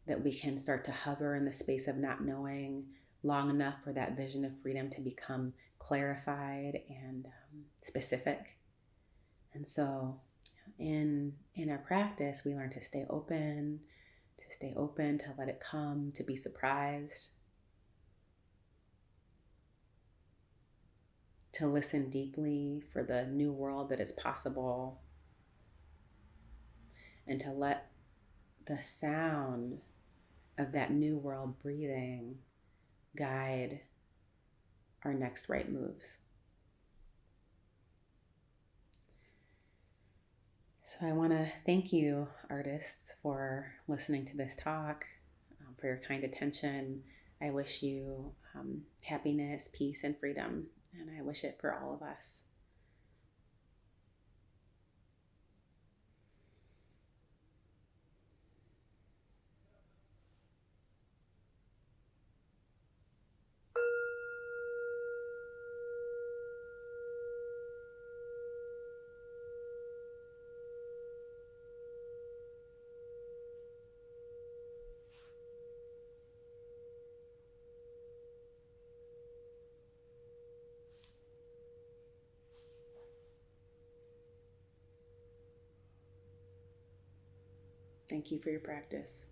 that we can start to hover in the space of not knowing long enough for that vision of freedom to become clarified and specific. And so in our practice, we learn to stay open, to let it come, to be surprised, to listen deeply for the new world that is possible, and to let the sound of that new world breathing guide our next right moves. So I want to thank you, artists, for listening to this talk, for your kind attention. I wish you happiness, peace, and freedom, and I wish it for all of us. Thank you for your practice.